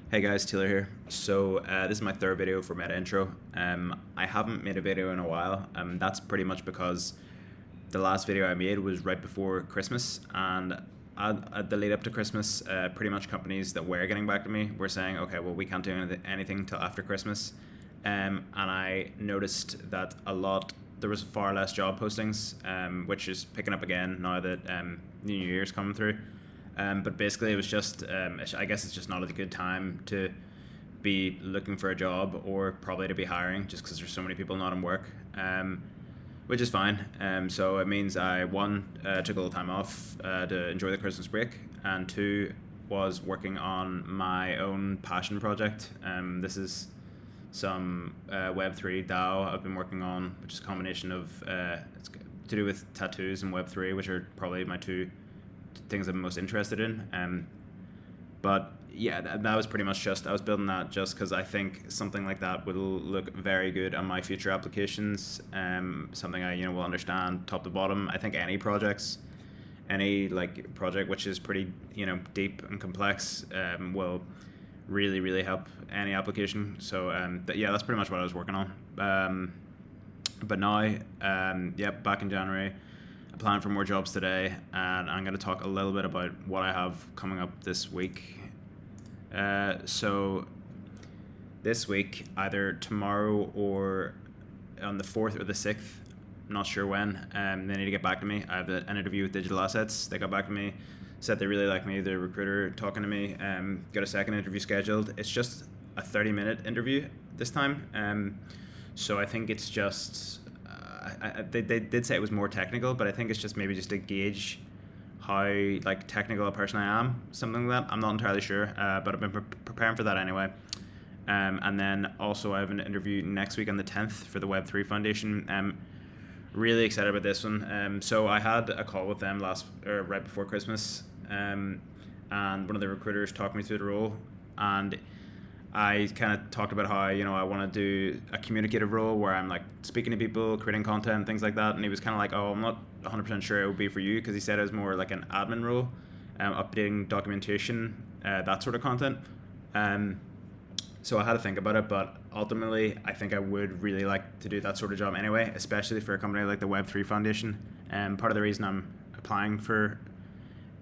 Hey guys, Taylor here. So this is my third video for Meta Intro. I haven't made a video in a while. That's pretty much because the last video I made was right before Christmas, and at the lead up to Christmas, pretty much companies that were getting back to me were saying, okay, well, we can't do anything till after Christmas. And I noticed that there was far less job postings, which is picking up again now that New Year's coming through. But basically, it was just, I guess it's just not a good time to be looking for a job or probably to be hiring just because there's so many people not in work, which is fine. So it means I, one, took a little time off to enjoy the Christmas break, and two, was working on my own passion project. This is some Web3 DAO I've been working on, which is a combination of, it's to do with tattoos and Web3, which are probably my two things I'm most interested in. But yeah, that was pretty much I was building that just because I think something like that will look very good on my future applications. Something I will understand top to bottom. I think any project which is pretty deep and complex will really help any application. So yeah, that's pretty much what I was working on. But now, back in January, applying for more jobs today, and I'm going to talk a little bit about what I have coming up this week. So this week, either tomorrow or on the 4th or the 6th, not sure when, they need to get back to me. I have an interview with Digital Assets. They got back to me, said they really like me, the recruiter talking to me, got a second interview scheduled. It's just a 30-minute interview this time. So I think it's just... they did say it was more technical, but I think it's maybe just to gauge how technical a person I am, something like that. I'm not entirely sure, but I've been preparing for that anyway. And then also I have an interview next week on the 10th for the Web3 Foundation. Really excited about this one. So I had a call with them right before Christmas, and one of the recruiters talked me through the role, and I kind of talked about how I want to do a communicative role where I'm speaking to people, creating content, things like that. And he was kind of like, "Oh, I'm not 100% sure it would be for you," because he said it was more like an admin role, updating documentation, that sort of content. So I had to think about it, but ultimately I think I would really like to do that sort of job anyway, especially for a company like the Web3 Foundation. Part of the reason I'm applying for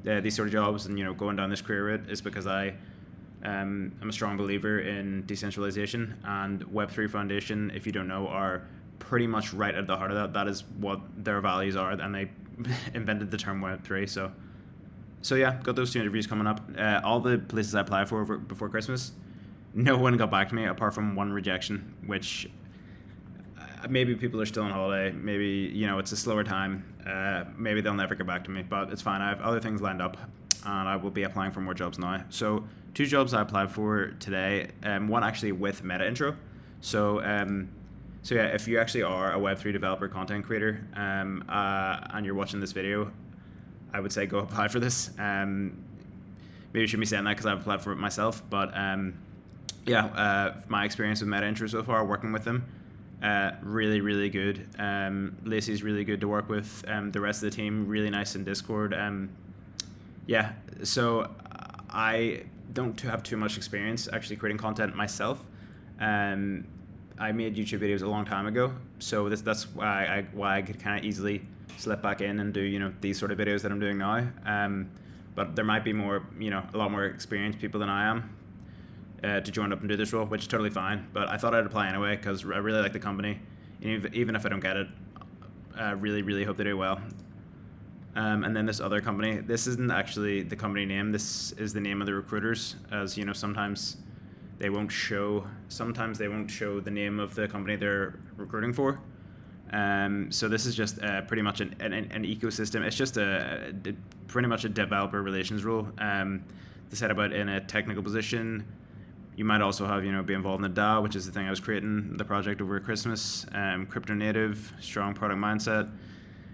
these sort of jobs and going down this career route is because I'm a strong believer in decentralization, and Web3 Foundation, if you don't know, are pretty much right at the heart of that. That is what their values are, and they invented the term Web3. So yeah, got those two interviews coming up. All the places I applied for before Christmas, no one got back to me apart from one rejection, which maybe people are still on holiday. Maybe it's a slower time. Maybe they'll never get back to me, but it's fine. I have other things lined up, and I will be applying for more jobs now. So two jobs I applied for today, one actually with Meta Intro. So yeah, if you actually are a Web3 developer, content creator, and you're watching this video, I would say go apply for this. Maybe you shouldn't be saying that because I've applied for it myself, but my experience with Meta Intro so far, working with them, really good. Lacey's really good to work with. The rest of the team, really nice in Discord. So I don't have too much experience actually creating content myself. I made YouTube videos a long time ago, so that's why I could kind of easily slip back in and do these sort of videos that I'm doing now. But there might be more a lot more experienced people than I am to join up and do this role, which is totally fine. But I thought I'd apply anyway because I really like the company, even if I don't get it. I really hope they do well. And then this other company, this isn't actually the company name, this is the name of the recruiters, as sometimes they won't show the name of the company they're recruiting for. So this is just pretty much an ecosystem. It's just pretty much a developer relations role. They said about in a technical position. You might also have, be involved in the DAO, which is the thing I was creating, the project over Christmas. Crypto native, strong product mindset.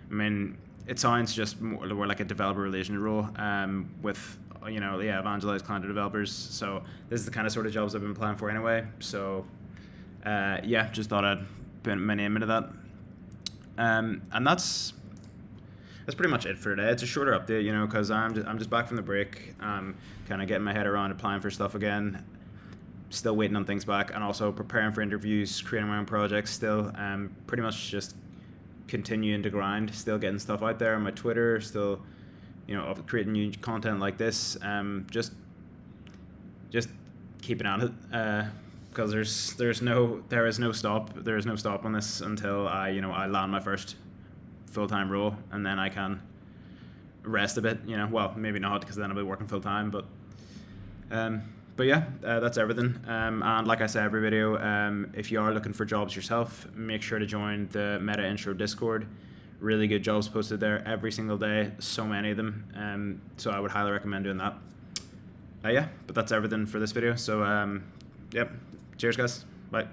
I mean, it sounds just more like a developer relations role with, evangelized client to developers. So this is the kind of sort of jobs I've been applying for anyway. So just thought I'd put my name into that. And that's pretty much it for today. It's a shorter update, because I'm just back from the break. Kind of getting my head around applying for stuff again. still waiting on things back, and also preparing for interviews, creating my own projects still. Pretty much just continuing to grind, still getting stuff out there on my Twitter, still, creating new content like this. Just keeping at it, because there is no stop on this until I land my first full-time role, and then I can rest a bit. Well, maybe not, because then I'll be working full-time, but yeah, that's everything. And like I say every video, if you are looking for jobs yourself, make sure to join the Meta Intro Discord. Really good jobs posted there every single day, so many of them. So I would highly recommend doing that. Yeah, but that's everything for this video. So yep, cheers guys, bye.